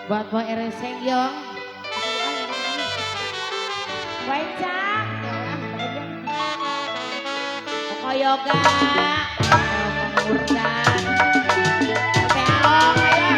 Buat Boy Ereseng Yong. Wancang. Koko Yoga. Mengurkan. Oke Aong ayo.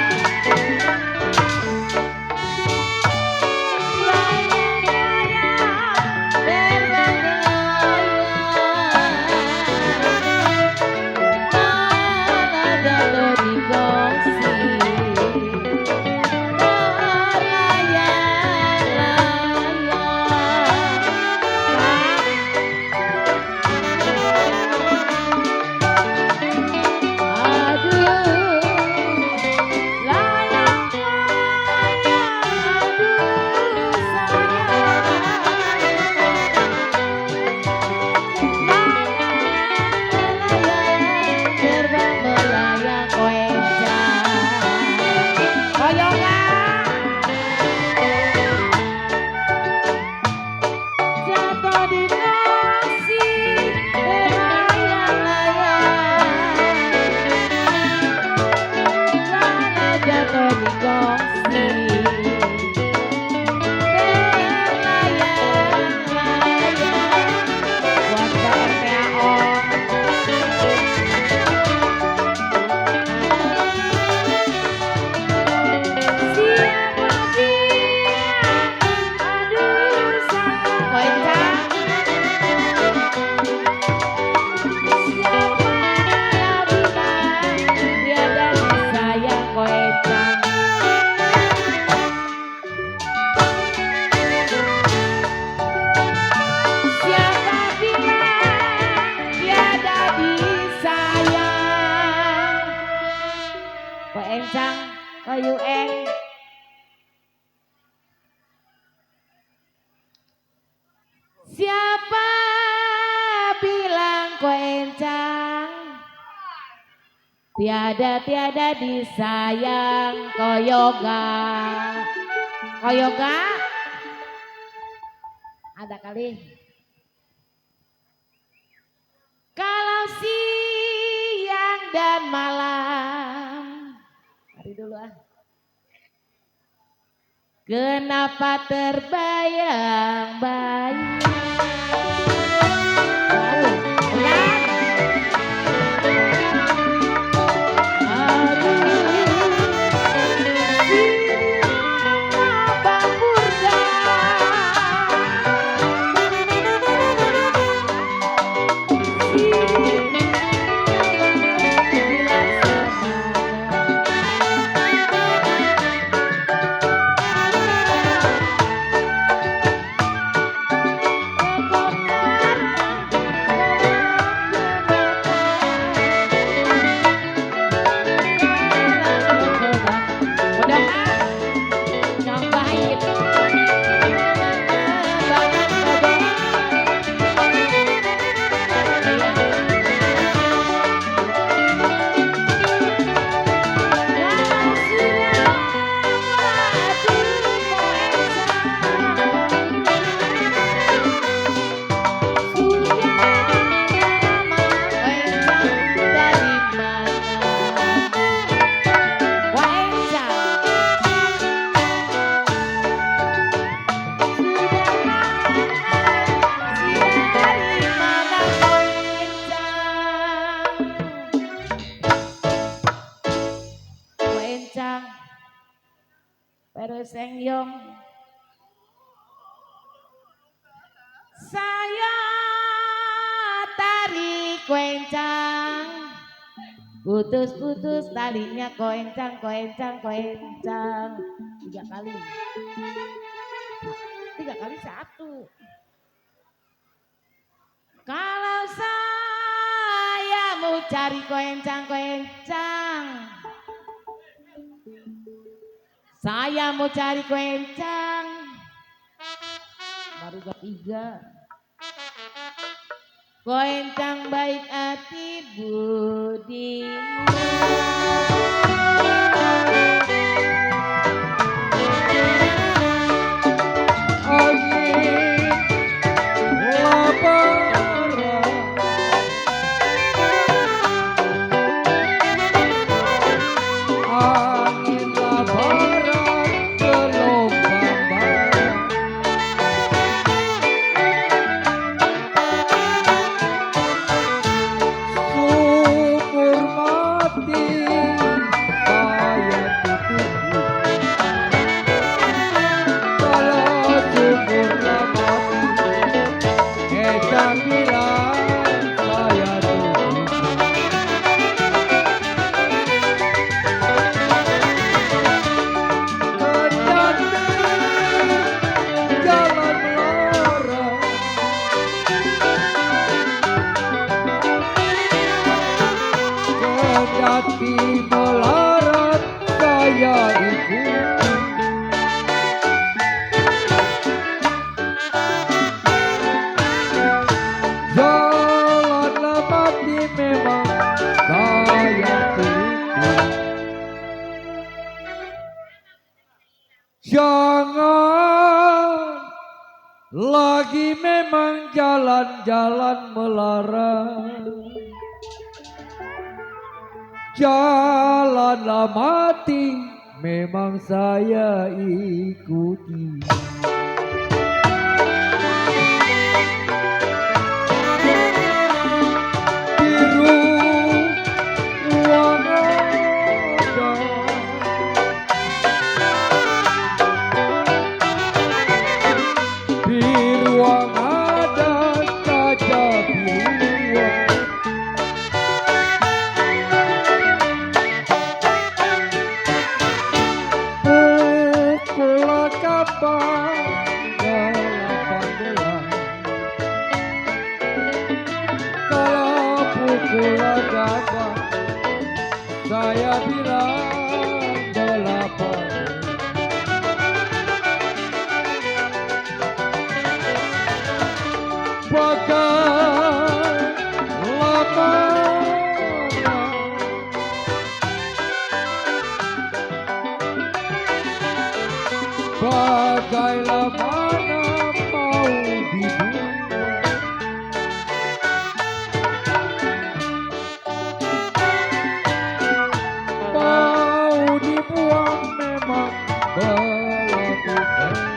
Encang, kayu eng. Siapa bilang kau encang? Tiada disayang kau yoga. Kau yoga? Ada kali. Kalau siang dan malam. Mari dulu ah. Kenapa terbayang-bayang? Ereseng Yong. Saya tarik kencang, putus-putus talinya koencang. 3 kali. 3 kali 1. Kalau saya mau cari koencang. Saya mau cari kencang. Baru ketiga. Kencang baik hati budi. Angin labara ikuti. Jalan mati memang saya teliti. Jangan lagi memang jalan-jalan melarang. Jalanlah mati memang saya ikuti. Biru ruang ada, biru ruang ada kaca biru. Pukul kapan delapan belas, kalau pukul kapan saya bilang delapan. Bagai lamanya bagailah mana mau dibuang. Mau dibuang memang belagu-belagu.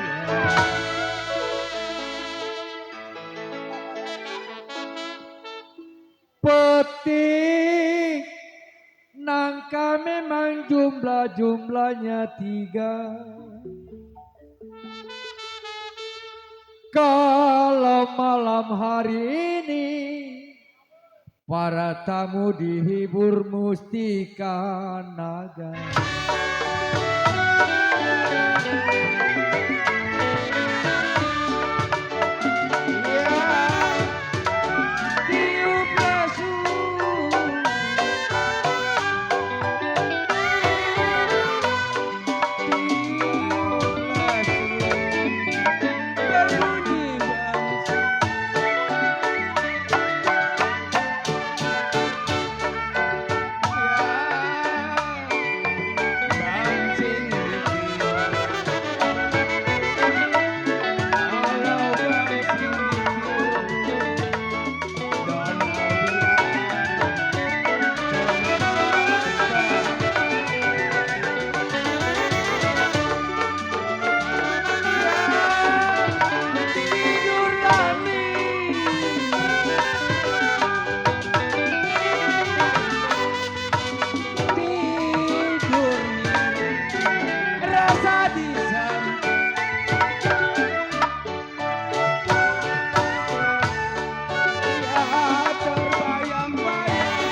Petik nangka memang jumlahnya 3. Kalau malam hari ini para tamu dihibur mustika naga. Tiup lasu, berbunyi bangsa. Bancing kalau bancing tidur lali, tidur rasa di sana. Ya terbayang-bayang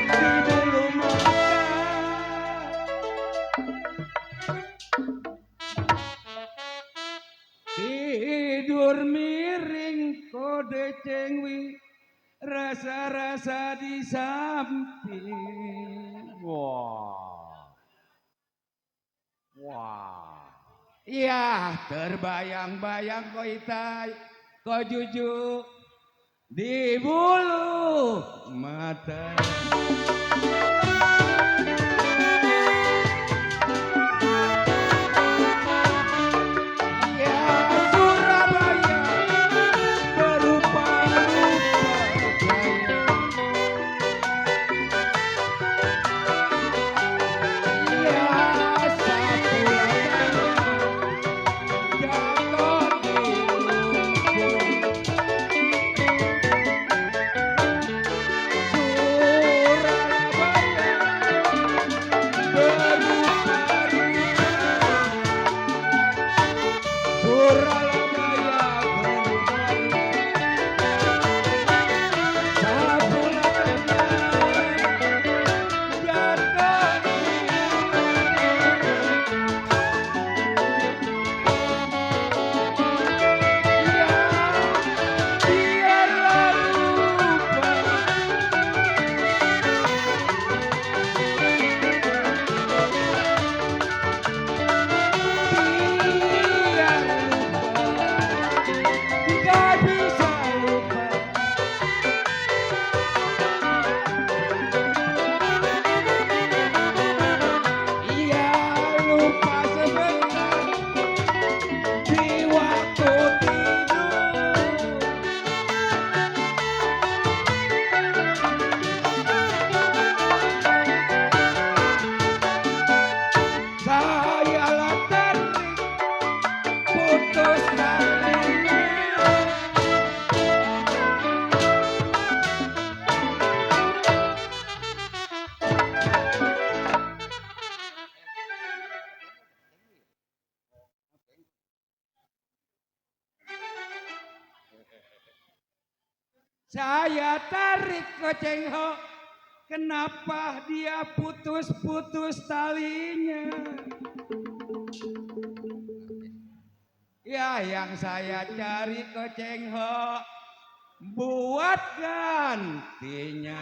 di bulu mata. Tidur miring kode cengwi, rasa-rasa di samping. Wah, wah. Ya terbayang-bayang kau itai, kau jujuk di bulu mata. Ya Surabaya berupa-rupa gaya. Ya Sapulana jatuh di lumpur. Surabaya Saya tarik ke Cengho, kenapa dia putus-putus talinya? Ya yang saya cari ke Cengho, buat gantinya.